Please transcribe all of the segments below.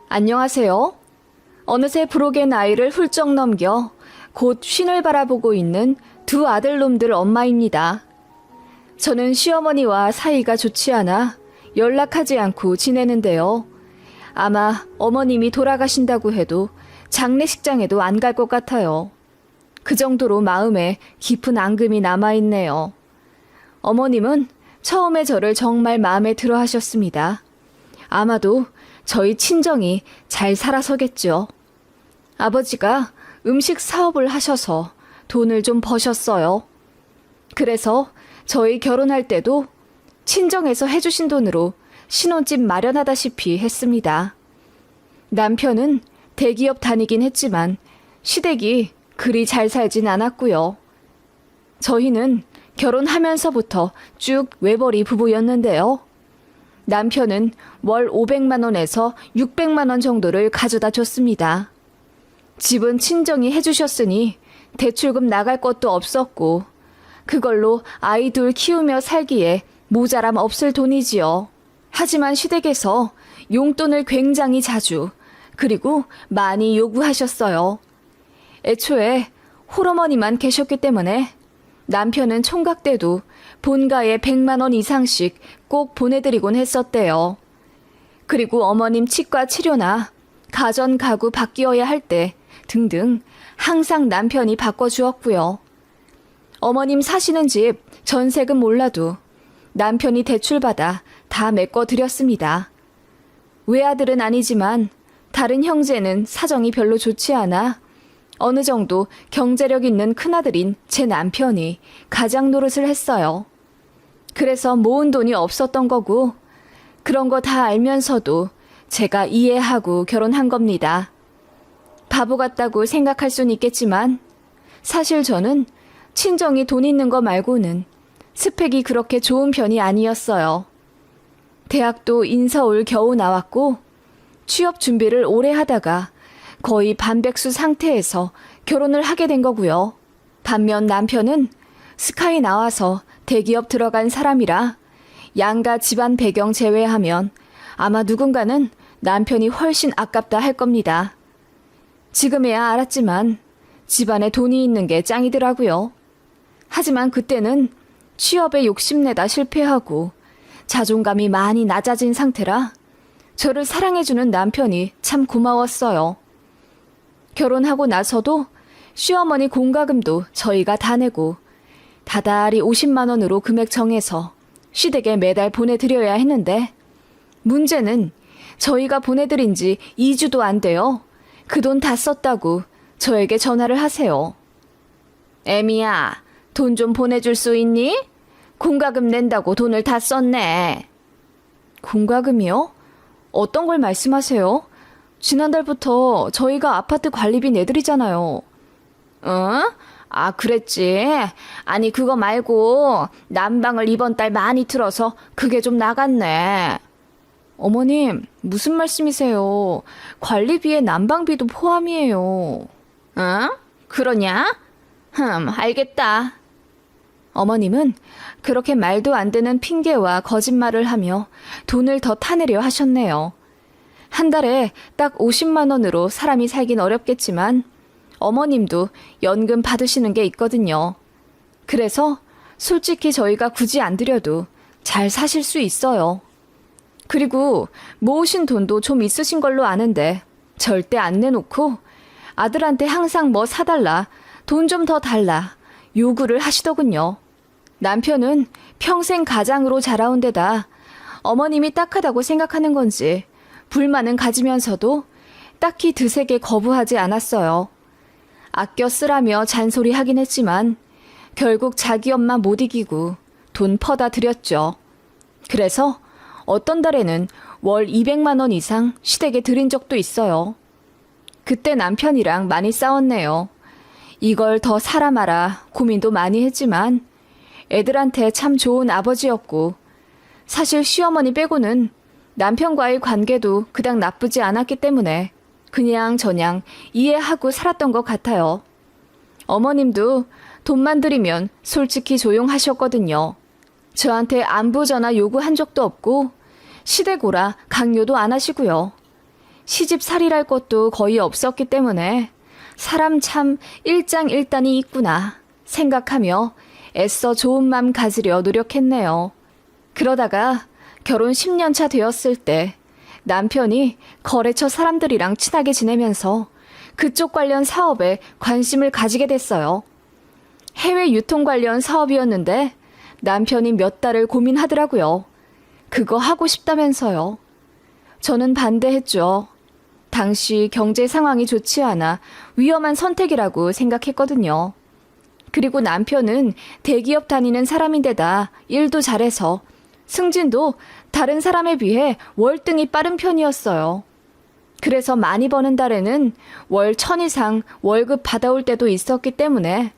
안녕하세요. 어느새 부록의 나이를 훌쩍 넘겨 곧 쉰을 바라보고 있는 두 아들놈들 엄마입니다. 저는 시어머니와 사이가 좋지 않아 연락하지 않고 지내는데요. 아마 어머님이 돌아가신다고 해도 장례식장에도 안 갈 것 같아요. 그 정도로 마음에 깊은 앙금이 남아있네요. 어머님은 처음에 저를 정말 마음에 들어 하셨습니다. 아마도 저희 친정이 잘 살아서겠죠. 아버지가 음식 사업을 하셔서 돈을 좀 버셨어요. 그래서 저희 결혼할 때도 친정에서 해주신 돈으로 신혼집 마련하다시피 했습니다. 남편은 대기업 다니긴 했지만 시댁이 그리 잘 살진 않았고요. 저희는 결혼하면서부터 쭉 외벌이 부부였는데요. 남편은 월 500만 원에서 600만 원 정도를 가져다 줬습니다. 집은 친정이 해주셨으니 대출금 나갈 것도 없었고 그걸로 아이 둘 키우며 살기에 모자람 없을 돈이지요. 하지만 시댁에서 용돈을 굉장히 자주 그리고 많이 요구하셨어요. 애초에 홀어머니만 계셨기 때문에 남편은 총각 때도 본가에 100만 원 이상씩 꼭 보내드리곤 했었대요. 그리고 어머님 치과 치료나 가전 가구 바뀌어야 할 때 등등 항상 남편이 바꿔주었고요. 어머님 사시는 집 전세금 몰라도 남편이 대출받아 다 메꿔드렸습니다. 외아들은 아니지만 다른 형제는 사정이 별로 좋지 않아 어느 정도 경제력 있는 큰아들인 제 남편이 가장 노릇을 했어요. 그래서 모은 돈이 없었던 거고 그런 거 다 알면서도 제가 이해하고 결혼한 겁니다. 바보 같다고 생각할 순 있겠지만 사실 저는 친정이 돈 있는 거 말고는 스펙이 그렇게 좋은 편이 아니었어요. 대학도 인서울 겨우 나왔고 취업 준비를 오래 하다가 거의 반백수 상태에서 결혼을 하게 된 거고요. 반면 남편은 스카이 나와서 대기업 들어간 사람이라 양가 집안 배경 제외하면 아마 누군가는 남편이 훨씬 아깝다 할 겁니다. 지금에야 알았지만 집안에 돈이 있는 게 짱이더라고요. 하지만 그때는 취업에 욕심내다 실패하고 자존감이 많이 낮아진 상태라 저를 사랑해주는 남편이 참 고마웠어요. 결혼하고 나서도 시어머니 공과금도 저희가 다 내고 다달이 50만 원으로 금액 정해서 시댁에 매달 보내드려야 했는데 문제는 저희가 보내드린 지 2주도 안 돼요. 그 돈 다 썼다고 저에게 전화를 하세요. 애미야, 돈 좀 보내줄 수 있니? 공과금 낸다고 돈을 다 썼네. 공과금이요? 어떤 걸 말씀하세요? 지난달부터 저희가 아파트 관리비 내드리잖아요. 응? 아, 그랬지. 아니, 그거 말고 난방을 이번 달 많이 틀어서 그게 좀 나갔네. 어머님, 무슨 말씀이세요? 관리비에 난방비도 포함이에요. 응? 그러냐? 알겠다. 어머님은 그렇게 말도 안 되는 핑계와 거짓말을 하며 돈을 더 타내려 하셨네요. 한 달에 딱 50만 원으로 사람이 살긴 어렵겠지만 어머님도 연금 받으시는 게 있거든요. 그래서 솔직히 저희가 굳이 안 드려도 잘 사실 수 있어요. 그리고 모으신 돈도 좀 있으신 걸로 아는데 절대 안 내놓고 아들한테 항상 뭐 사달라, 돈 좀 더 달라 요구를 하시더군요. 남편은 평생 가장으로 자라온 데다 어머님이 딱하다고 생각하는 건지 불만은 가지면서도 딱히 드세게 거부하지 않았어요. 아껴 쓰라며 잔소리하긴 했지만 결국 자기 엄마 못 이기고 돈 퍼다 드렸죠. 그래서 어떤 달에는 월 200만 원 이상 시댁에 드린 적도 있어요. 그때 남편이랑 많이 싸웠네요. 이걸 더 사라 마라 고민도 많이 했지만 애들한테 참 좋은 아버지였고 사실 시어머니 빼고는 남편과의 관계도 그닥 나쁘지 않았기 때문에 그냥 저냥 이해하고 살았던 것 같아요. 어머님도 돈만 들이면 솔직히 조용하셨거든요. 저한테 안부 전화 요구한 적도 없고 시댁 오라 강요도 안 하시고요. 시집살이랄 것도 거의 없었기 때문에 사람 참 일장일단이 있구나 생각하며 애써 좋은 맘 가지려 노력했네요. 그러다가 결혼 10년 차 되었을 때 남편이 거래처 사람들이랑 친하게 지내면서 그쪽 관련 사업에 관심을 가지게 됐어요. 해외 유통 관련 사업이었는데 남편이 몇 달을 고민하더라고요. 그거 하고 싶다면서요. 저는 반대했죠. 당시 경제 상황이 좋지 않아 위험한 선택이라고 생각했거든요. 그리고 남편은 대기업 다니는 사람인데다 일도 잘해서 승진도 다른 사람에 비해 월등히 빠른 편이었어요. 그래서 많이 버는 달에는 월 1,000 이상 월급 받아올 때도 있었기 때문에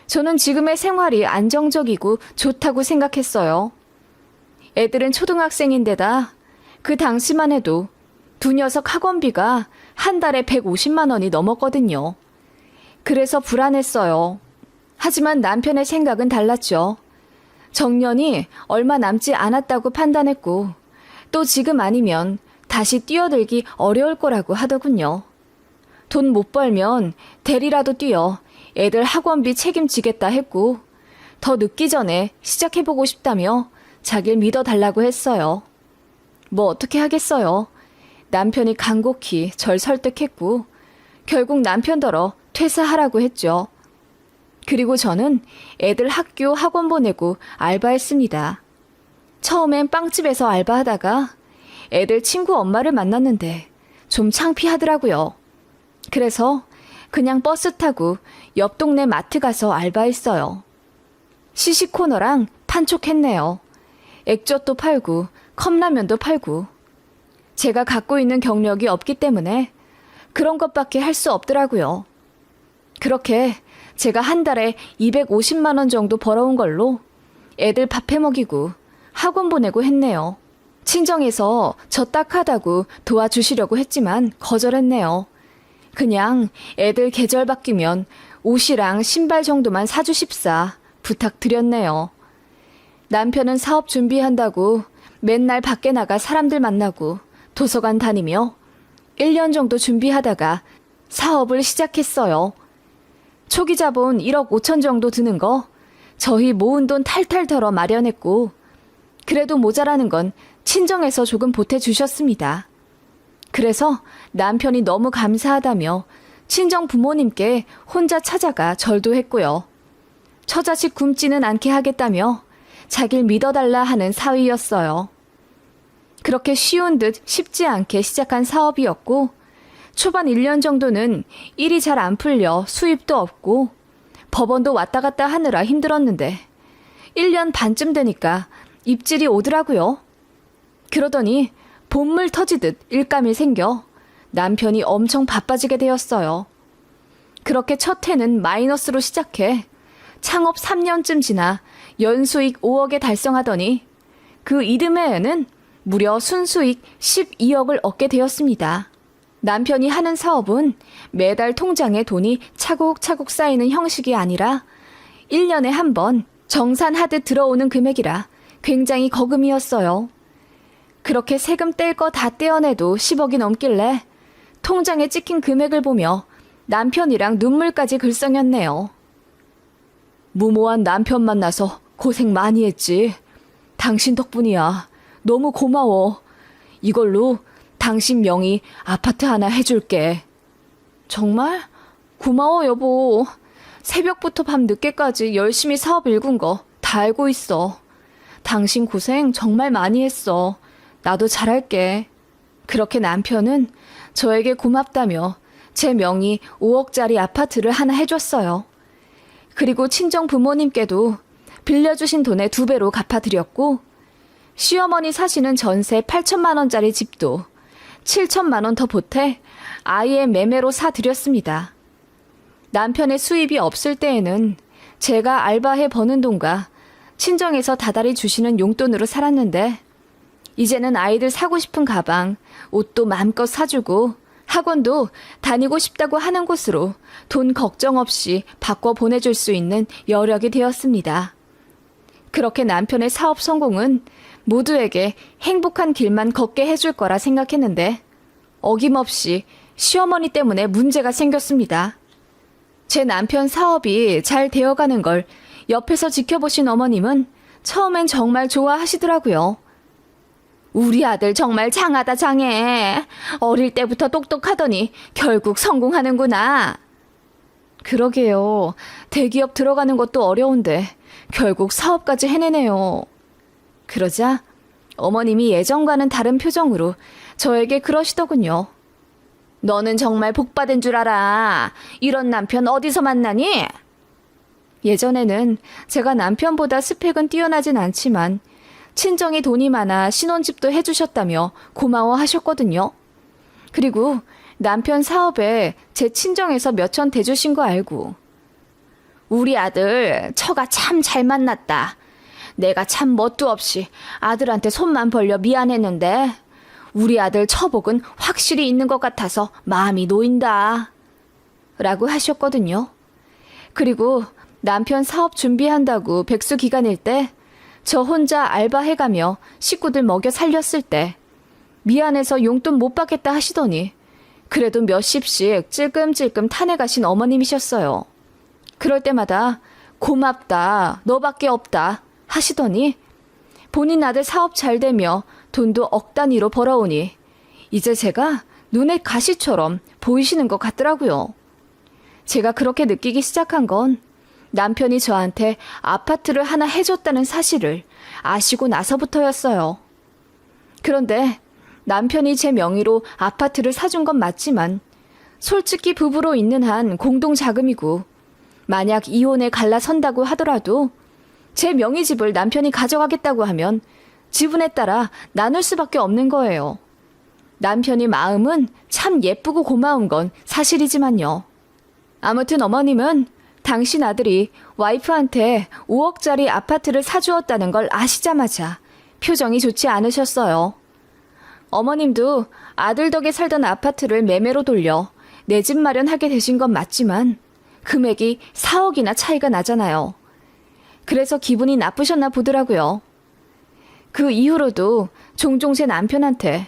저는 지금의 생활이 안정적이고 좋다고 생각했어요. 애들은 초등학생인데다 그 당시만 해도 두 녀석 학원비가 한 달에 150만 원이 넘었거든요. 그래서 불안했어요. 하지만 남편의 생각은 달랐죠. 정년이 얼마 남지 않았다고 판단했고 또 지금 아니면 다시 뛰어들기 어려울 거라고 하더군요. 돈 못 벌면 대리라도 뛰어 애들 학원비 책임지겠다 했고 더 늦기 전에 시작해보고 싶다며 자길 믿어달라고 했어요. 뭐 어떻게 하겠어요. 남편이 간곡히 절 설득했고 결국 남편더러 퇴사하라고 했죠. 그리고 저는 애들 학교 학원 보내고 알바했습니다. 처음엔 빵집에서 알바하다가 애들 친구 엄마를 만났는데 좀 창피하더라고요. 그래서 그냥 버스 타고 옆 동네 마트 가서 알바했어요. 시식코너랑 판촉했네요. 액젓도 팔고 컵라면도 팔고. 제가 갖고 있는 경력이 없기 때문에 그런 것밖에 할 수 없더라고요. 그렇게 제가 한 달에 250만 원 정도 벌어온 걸로 애들 밥해 먹이고 학원 보내고 했네요. 친정에서 저 딱하다고 도와주시려고 했지만 거절했네요. 그냥 애들 계절 바뀌면 옷이랑 신발 정도만 사주십사 부탁드렸네요. 남편은 사업 준비한다고 맨날 밖에 나가 사람들 만나고 도서관 다니며 1년 정도 준비하다가 사업을 시작했어요. 초기 자본 1억 5천 정도 드는 거 저희 모은 돈 탈탈 털어 마련했고 그래도 모자라는 건 친정에서 조금 보태주셨습니다. 그래서 남편이 너무 감사하다며 친정 부모님께 혼자 찾아가 절도 했고요. 처자식 굶지는 않게 하겠다며 자길 믿어달라 하는 사위였어요. 그렇게 쉬운 듯 쉽지 않게 시작한 사업이었고 초반 1년 정도는 일이 잘 안 풀려 수입도 없고 법원도 왔다 갔다 하느라 힘들었는데 1년 반쯤 되니까 입질이 오더라고요. 그러더니 본물 터지듯 일감이 생겨 남편이 엄청 바빠지게 되었어요. 그렇게 첫 해는 마이너스로 시작해 창업 3년쯤 지나 연수익 5억에 달성하더니 그 이듬해에는 무려 순수익 12억을 얻게 되었습니다. 남편이 하는 사업은 매달 통장에 돈이 차곡차곡 쌓이는 형식이 아니라 1년에 한 번 정산하듯 들어오는 금액이라 굉장히 거금이었어요. 그렇게 세금 뗄 거 다 떼어내도 10억이 넘길래 통장에 찍힌 금액을 보며 남편이랑 눈물까지 글썽였네요. 무모한 남편 만나서 고생 많이 했지. 당신 덕분이야. 너무 고마워. 이걸로 당신 명의 아파트 하나 해줄게. 정말? 고마워 여보. 새벽부터 밤 늦게까지 열심히 사업 일군 거 다 알고 있어. 당신 고생 정말 많이 했어. 나도 잘할게. 그렇게 남편은 저에게 고맙다며 제 명의 5억짜리 아파트를 하나 해줬어요. 그리고 친정 부모님께도 빌려주신 돈의 2배로 갚아드렸고 시어머니 사시는 전세 8천만 원짜리 집도 7천만 원 더 보태 아이의 매매로 사드렸습니다. 남편의 수입이 없을 때에는 제가 알바해 버는 돈과 친정에서 다달이 주시는 용돈으로 살았는데 이제는 아이들 사고 싶은 가방, 옷도 마음껏 사주고 학원도 다니고 싶다고 하는 곳으로 돈 걱정 없이 바꿔 보내줄 수 있는 여력이 되었습니다. 그렇게 남편의 사업 성공은 모두에게 행복한 길만 걷게 해줄 거라 생각했는데 어김없이 시어머니 때문에 문제가 생겼습니다. 제 남편 사업이 잘 되어가는 걸 옆에서 지켜보신 어머님은 처음엔 정말 좋아하시더라고요. 우리 아들 정말 장하다 장해. 어릴 때부터 똑똑하더니 결국 성공하는구나. 그러게요. 대기업 들어가는 것도 어려운데 결국 사업까지 해내네요. 그러자 어머님이 예전과는 다른 표정으로 저에게 그러시더군요. 너는 정말 복받은 줄 알아. 이런 남편 어디서 만나니? 예전에는 제가 남편보다 스펙은 뛰어나진 않지만 친정이 돈이 많아 신혼집도 해주셨다며 고마워하셨거든요. 그리고 남편 사업에 제 친정에서 몇천 대주신 거 알고. 우리 아들 처가 참 잘 만났다. 내가 참 멋도 없이 아들한테 손만 벌려 미안했는데 우리 아들 처복은 확실히 있는 것 같아서 마음이 놓인다. 라고 하셨거든요. 그리고 남편 사업 준비한다고 백수 기간일 때 저 혼자 알바해가며 식구들 먹여 살렸을 때 미안해서 용돈 못 받겠다 하시더니 그래도 몇십씩 찔끔찔끔 타내가신 어머님이셨어요. 그럴 때마다 고맙다, 너밖에 없다 하시더니 본인 아들 사업 잘 되며 돈도 억 단위로 벌어오니 이제 제가 눈에 가시처럼 보이시는 것 같더라고요. 제가 그렇게 느끼기 시작한 건 남편이 저한테 아파트를 하나 해줬다는 사실을 아시고 나서부터였어요. 그런데 남편이 제 명의로 아파트를 사준 건 맞지만 솔직히 부부로 있는 한 공동자금이고 만약 이혼에 갈라선다고 하더라도 제 명의 집을 남편이 가져가겠다고 하면 지분에 따라 나눌 수밖에 없는 거예요. 남편이 마음은 참 예쁘고 고마운 건 사실이지만요. 아무튼 어머님은 당신 아들이 와이프한테 5억짜리 아파트를 사주었다는 걸 아시자마자 표정이 좋지 않으셨어요. 어머님도 아들 덕에 살던 아파트를 매매로 돌려 내 집 마련하게 되신 건 맞지만 금액이 4억이나 차이가 나잖아요. 그래서 기분이 나쁘셨나 보더라고요. 그 이후로도 종종 제 남편한테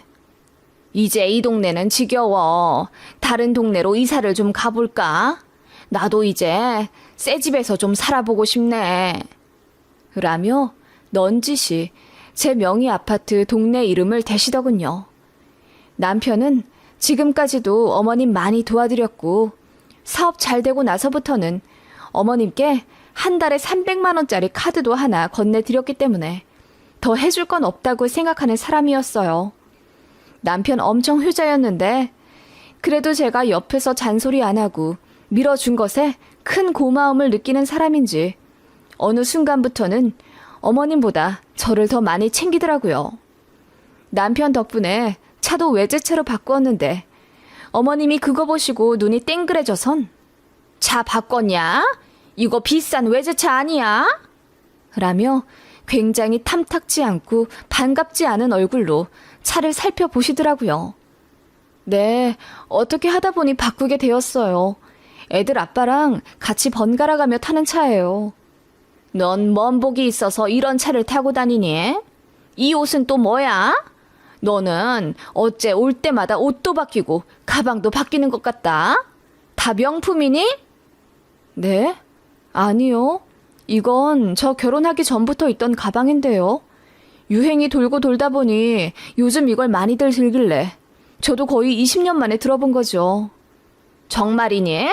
이제 이 동네는 지겨워. 다른 동네로 이사를 좀 가볼까? 나도 이제 새 집에서 좀 살아보고 싶네. 라며 넌지시 제 명의 아파트 동네 이름을 대시더군요. 남편은 지금까지도 어머님 많이 도와드렸고 사업 잘 되고 나서부터는 어머님께 한 달에 300만 원짜리 카드도 하나 건네드렸기 때문에 더 해줄 건 없다고 생각하는 사람이었어요. 남편 엄청 효자였는데 그래도 제가 옆에서 잔소리 안 하고 밀어준 것에 큰 고마움을 느끼는 사람인지 어느 순간부터는 어머님보다 저를 더 많이 챙기더라고요. 남편 덕분에 차도 외제차로 바꾸었는데 어머님이 그거 보시고 눈이 땡그레져선 차 바꿨냐? 이거 비싼 외제차 아니야? 라며 굉장히 탐탁지 않고 반갑지 않은 얼굴로 차를 살펴보시더라고요. 네, 어떻게 하다 보니 바꾸게 되었어요. 애들 아빠랑 같이 번갈아 가며 타는 차예요. 넌 먼 복이 있어서 이런 차를 타고 다니니? 이 옷은 또 뭐야? 너는 어째 올 때마다 옷도 바뀌고 가방도 바뀌는 것 같다. 다 명품이니? 네? 아니요. 이건 저 결혼하기 전부터 있던 가방인데요. 유행이 돌고 돌다 보니 요즘 이걸 많이들 들길래 저도 거의 20년 만에 들어본 거죠. 정말이니?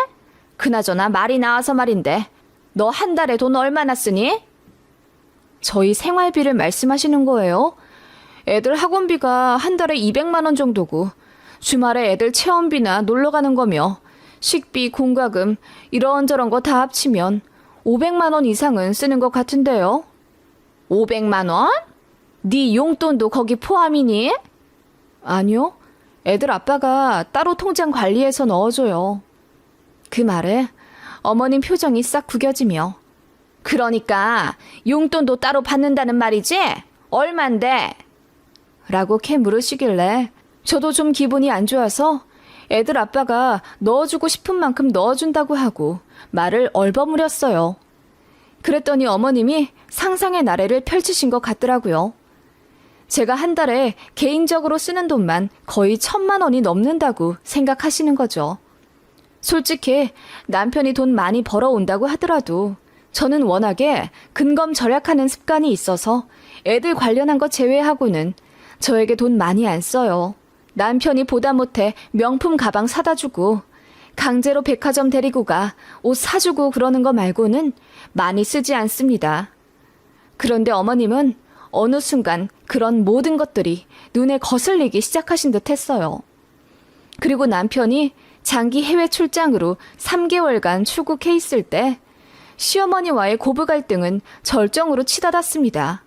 그나저나 말이 나와서 말인데 너 한 달에 돈 얼마나 쓰니? 저희 생활비를 말씀하시는 거예요? 애들 학원비가 한 달에 200만 원 정도고 주말에 애들 체험비나 놀러 가는 거며 식비, 공과금 이런저런 거 다 합치면 500만 원 이상은 쓰는 것 같은데요. 500만 원? 네 용돈도 거기 포함이니? 아니요. 애들 아빠가 따로 통장 관리해서 넣어줘요. 그 말에 어머님 표정이 싹 구겨지며 그러니까 용돈도 따로 받는다는 말이지? 얼만데? 라고 캐 물으시길래 저도 좀 기분이 안 좋아서 애들 아빠가 넣어주고 싶은 만큼 넣어준다고 하고 말을 제가 한 달에 개인적으로 쓰는 돈만 거의 1,000만 원이 넘는다고 생각하시는 거죠. 솔직히 남편이 돈 많이 벌어온다고 하더라도 저는 워낙에 근검 절약하는 습관이 있어서 애들 관련한 것 제외하고는 저에게 돈 많이 안 써요. 남편이 보다 못해 명품 가방 사다 주고 강제로 백화점 데리고 가 옷 사주고 그러는 거 말고는 많이 쓰지 않습니다. 그런데 어머님은 어느 순간 그런 모든 것들이 눈에 거슬리기 시작하신 듯 했어요. 그리고 남편이 장기 해외 출장으로 3개월간 출국해 있을 때 시어머니와의 고부 갈등은 절정으로 치닫았습니다.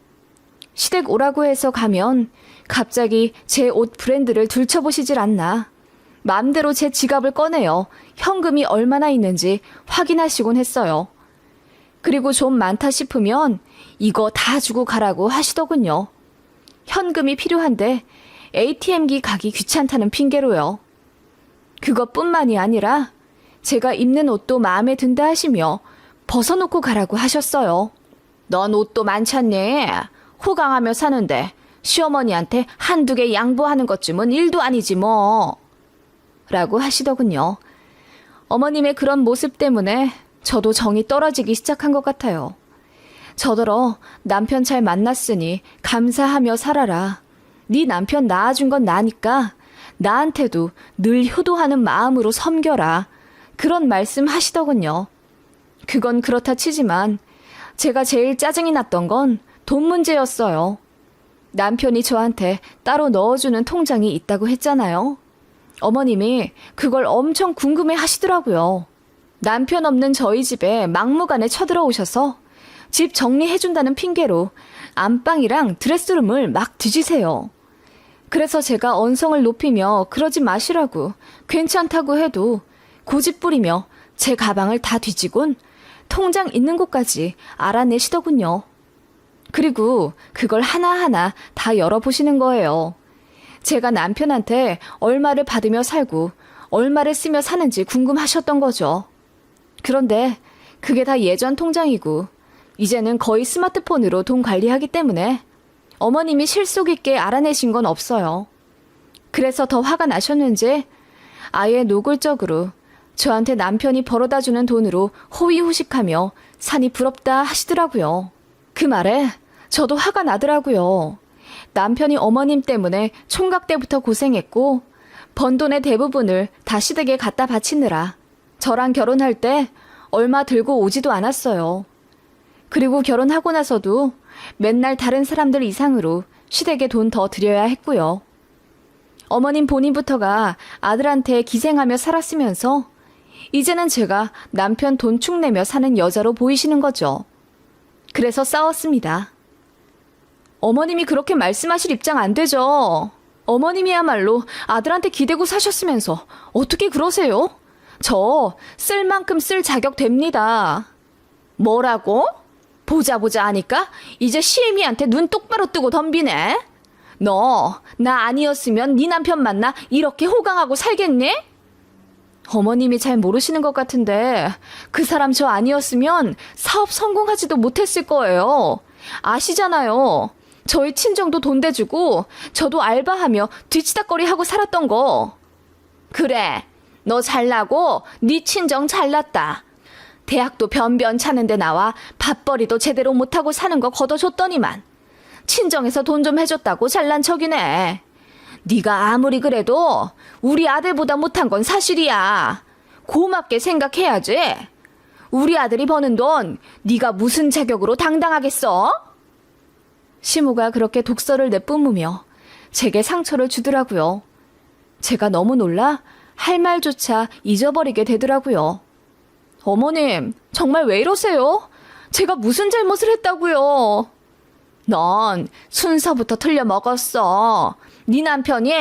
시댁 오라고 해서 가면 갑자기 제 옷 브랜드를 들춰보시질 않나. 마음대로 제 지갑을 꺼내어 현금이 얼마나 있는지 확인하시곤 했어요. 그리고 좀 많다 싶으면 이거 다 주고 가라고 하시더군요. 현금이 필요한데 ATM기 가기 귀찮다는 핑계로요. 그것뿐만이 아니라 제가 입는 옷도 마음에 든다 하시며 벗어놓고 가라고 하셨어요. 넌 옷도 많잖니. 호강하며 사는데 시어머니한테 한두 개 양보하는 것쯤은 일도 아니지 뭐. 라고 하시더군요. 어머님의 그런 모습 때문에 저도 정이 떨어지기 시작한 것 같아요. 저더러 남편 잘 만났으니 감사하며 살아라. 네 남편 낳아준 건 나니까 나한테도 늘 효도하는 마음으로 섬겨라. 그런 말씀 하시더군요. 그건 그렇다 치지만 제가 제일 짜증이 났던 건 돈 문제였어요. 남편이 저한테 따로 넣어주는 통장이 있다고 했잖아요. 어머님이 그걸 엄청 궁금해 하시더라고요. 남편 없는 저희 집에 막무가내 쳐들어오셔서 집 정리해준다는 핑계로 안방이랑 드레스룸을 막 뒤지세요. 그래서 제가 언성을 높이며 그러지 마시라고 괜찮다고 해도 고집 부리며 제 가방을 다 뒤지곤 통장 있는 곳까지 알아내시더군요. 그리고 그걸 하나하나 다 열어보시는 거예요. 제가 남편한테 얼마를 받으며 살고 얼마를 쓰며 사는지 궁금하셨던 거죠. 그런데 그게 다 예전 통장이고 이제는 거의 스마트폰으로 돈 관리하기 때문에 어머님이 실속 있게 알아내신 건 없어요. 그래서 더 화가 나셨는지 아예 노골적으로 저한테 남편이 벌어다주는 돈으로 호의호식하며 산이 부럽다 하시더라고요. 그 말에 저도 화가 나더라고요. 남편이 어머님 때문에 총각 때부터 고생했고 번 돈의 대부분을 다 시댁에 갖다 바치느라 저랑 결혼할 때 얼마 들고 오지도 않았어요. 그리고 결혼하고 나서도 맨날 다른 사람들 이상으로 시댁에 돈 더 드려야 했고요. 어머님 본인부터가 아들한테 기생하며 살았으면서 이제는 제가 남편 돈 축내며 사는 여자로 보이시는 거죠. 그래서 싸웠습니다. 어머님이 그렇게 말씀하실 입장 안 되죠. 어머님이야말로 아들한테 기대고 사셨으면서 어떻게 그러세요? 저 쓸 만큼 쓸 자격 됩니다. 뭐라고? 보자 하니까 이제 시애미한테 눈 똑바로 뜨고 덤비네. 너 나 아니었으면 네 남편 만나 이렇게 호강하고 살겠니? 어머님이 잘 모르시는 것 같은데 그 사람 저 아니었으면 사업 성공하지도 못했을 거예요. 아시잖아요. 저희 친정도 돈 대주고 저도 알바하며 뒤치다꺼리 하고 살았던 거. 그래, 너 잘나고 네 친정 잘났다. 대학도 변변 차는데 나와 밥벌이도 제대로 못하고 사는 거 걷어줬더니만 친정에서 돈 좀 해줬다고 잘난 척이네. 네가 아무리 그래도 우리 아들보다 못한 건 사실이야. 고맙게 생각해야지. 우리 아들이 버는 돈 네가 무슨 자격으로 당당하겠어? 시모가 그렇게 독설을 내뿜으며 제게 상처를 주더라고요. 제가 너무 놀라 할 말조차 잊어버리게 되더라고요. 어머님, 정말 왜 이러세요? 제가 무슨 잘못을 했다고요? 넌 순서부터 틀려 먹었어. 네 남편이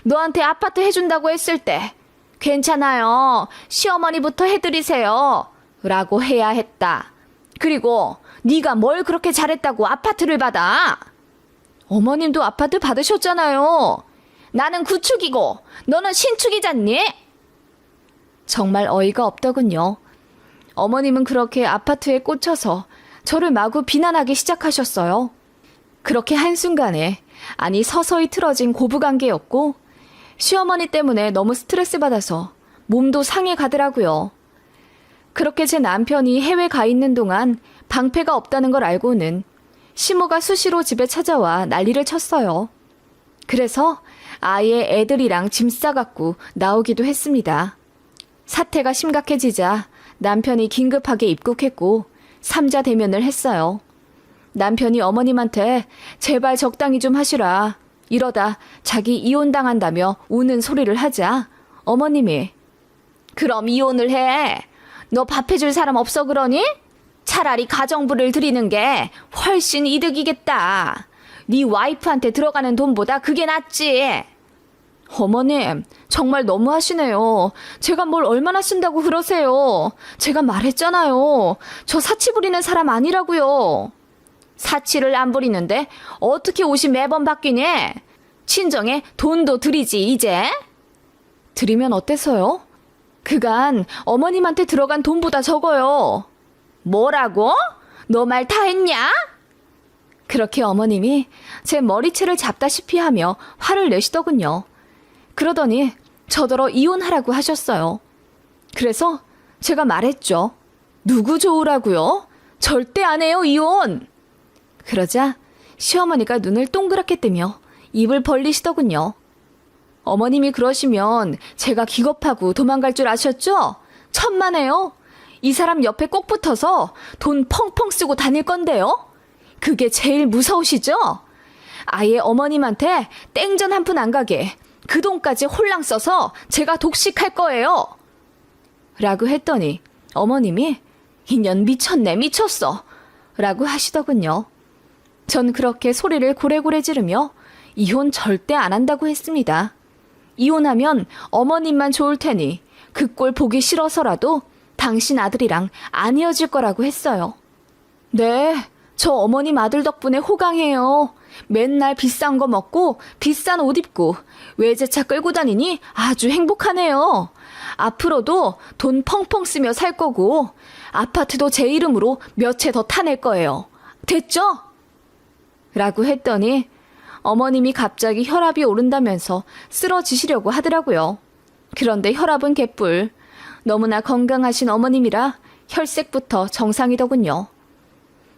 너한테 아파트 해준다고 했을 때 괜찮아요. 시어머니부터 해드리세요. 라고 해야 했다. 그리고 네가 뭘 그렇게 잘했다고 아파트를 받아? 어머님도 아파트 받으셨잖아요. 나는 구축이고 너는 신축이잖니? 정말 어이가 없더군요. 어머님은 그렇게 아파트에 꽂혀서 저를 마구 비난하기 시작하셨어요. 그렇게 한순간에 아니 서서히 틀어진 고부관계였고 시어머니 때문에 너무 스트레스 받아서 몸도 상해 가더라고요. 그렇게 제 남편이 해외 가 있는 동안 방패가 없다는 걸 알고는 시모가 수시로 집에 찾아와 난리를 쳤어요. 그래서 아예 애들이랑 짐 싸갖고 나오기도 했습니다. 사태가 심각해지자 남편이 긴급하게 입국했고 삼자 대면을 했어요. 남편이 어머님한테 제발 적당히 좀 하시라. 이러다 자기 이혼당한다며 우는 소리를 하자 어머님이 그럼 이혼을 해. 너 밥 해줄 사람 없어 그러니? 차라리 가정부를 들이는 게 훨씬 이득이겠다. 네 와이프한테 들어가는 돈보다 그게 낫지. 어머님, 정말 너무하시네요. 제가 뭘 얼마나 쓴다고 그러세요. 제가 말했잖아요. 저 사치 부리는 사람 아니라고요. 사치를 안 부리는데 어떻게 옷이 매번 바뀌니? 친정에 돈도 드리지 이제? 드리면 어때서요? 그간 어머님한테 들어간 돈보다 적어요. 뭐라고? 너 말 다 했냐? 그렇게 어머님이 제 머리채를 잡다시피 하며 화를 내시더군요. 그러더니 저더러 이혼하라고 하셨어요. 그래서 제가 말했죠. 누구 좋으라고요? 절대 안 해요, 이혼! 그러자 시어머니가 눈을 동그랗게 뜨며 입을 벌리시더군요. 어머님이 그러시면 제가 기겁하고 도망갈 줄 아셨죠? 천만에요. 이 사람 옆에 꼭 붙어서 돈 펑펑 쓰고 다닐 건데요. 그게 제일 무서우시죠? 아예 어머님한테 땡전 한 푼 안 가게 그 돈까지 홀랑 써서 제가 독식할 거예요. 라고 했더니 어머님이 인연 미쳤네 미쳤어 라고 하시더군요. 전 그렇게 소리를 고래고래 지르며 이혼 절대 안 한다고 했습니다. 이혼하면 어머님만 좋을 테니 그 꼴 보기 싫어서라도 당신 아들이랑 안 헤어질 거라고 했어요. 네, 저 어머님 아들 덕분에 호강해요. 맨날 비싼 거 먹고 비싼 옷 입고 외제차 끌고 다니니 아주 행복하네요. 앞으로도 돈 펑펑 쓰며 살 거고 아파트도 제 이름으로 몇 채 더 타낼 거예요. 됐죠? 라고 했더니 어머님이 갑자기 혈압이 오른다면서 쓰러지시려고 하더라고요. 그런데 혈압은 개뿔. 너무나 건강하신 어머님이라 혈색부터 정상이더군요.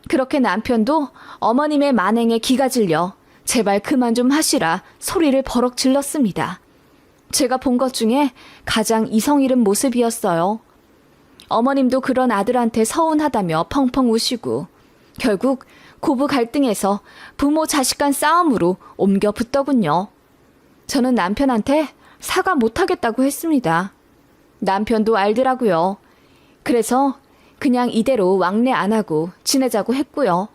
그렇게 남편도 어머님의 만행에 기가 질려 제발 그만 좀 하시라 소리를 버럭 질렀습니다. 제가 본 것 중에 가장 이성 잃은 모습이었어요. 어머님도 그런 아들한테 서운하다며 펑펑 우시고 결국 고부 갈등에서 부모 자식 간 싸움으로 옮겨 붙더군요. 저는 남편한테 사과 못하겠다고 했습니다. 남편도 알더라고요. 그래서 그냥 이대로 왕래 안 하고 지내자고 했고요.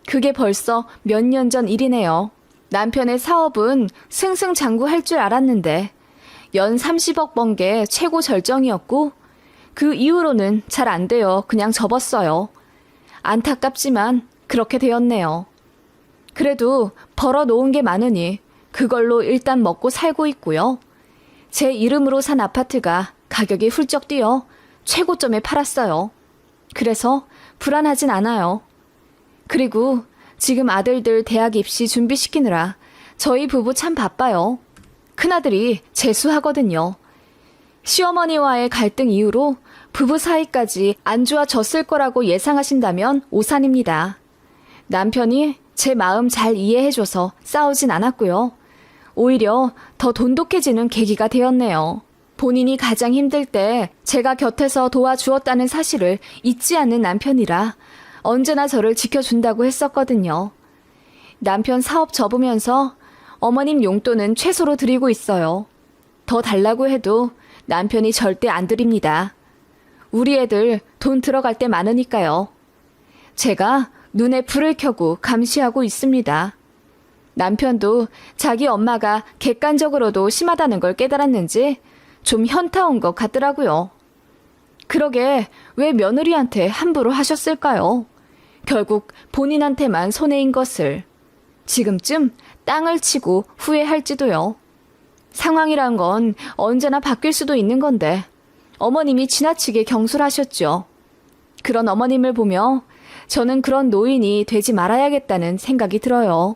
그게 벌써 몇 년 전 일이네요. 남편의 사업은 승승장구할 줄 알았는데 연 30억 번 게 최고 절정이었고 그 이후로는 잘 안 돼요. 그냥 접었어요. 안타깝지만 그렇게 되었네요. 그래도 벌어놓은 게 많으니 그걸로 일단 먹고 살고 있고요. 제 이름으로 산 아파트가 가격이 훌쩍 뛰어 최고점에 팔았어요. 그래서 불안하진 않아요. 그리고 지금 아들들 대학 입시 준비시키느라 저희 부부 참 바빠요. 큰아들이 재수하거든요. 시어머니와의 갈등 이후로 부부 사이까지 안 좋아졌을 거라고 예상하신다면 오산입니다. 남편이 제 마음 잘 이해해줘서 싸우진 않았고요. 오히려 더 돈독해지는 계기가 되었네요. 본인이 가장 힘들 때 제가 곁에서 도와주었다는 사실을 잊지 않는 남편이라 언제나 저를 지켜준다고 했었거든요. 남편 사업 접으면서 어머님 용돈은 최소로 드리고 있어요. 더 달라고 해도 남편이 절대 안 드립니다. 우리 애들 돈 들어갈 때 많으니까요. 제가 눈에 불을 켜고 감시하고 있습니다. 남편도 자기 엄마가 객관적으로도 심하다는 걸 깨달았는지 좀 현타 온 것 같더라고요. 그러게 왜 며느리한테 함부로 하셨을까요? 결국 본인한테만 손해인 것을. 지금쯤 땅을 치고 후회할지도요. 상황이란 건 언제나 바뀔 수도 있는 건데 어머님이 지나치게 경솔하셨죠. 그런 어머님을 보며 저는 그런 노인이 되지 말아야겠다는 생각이 들어요.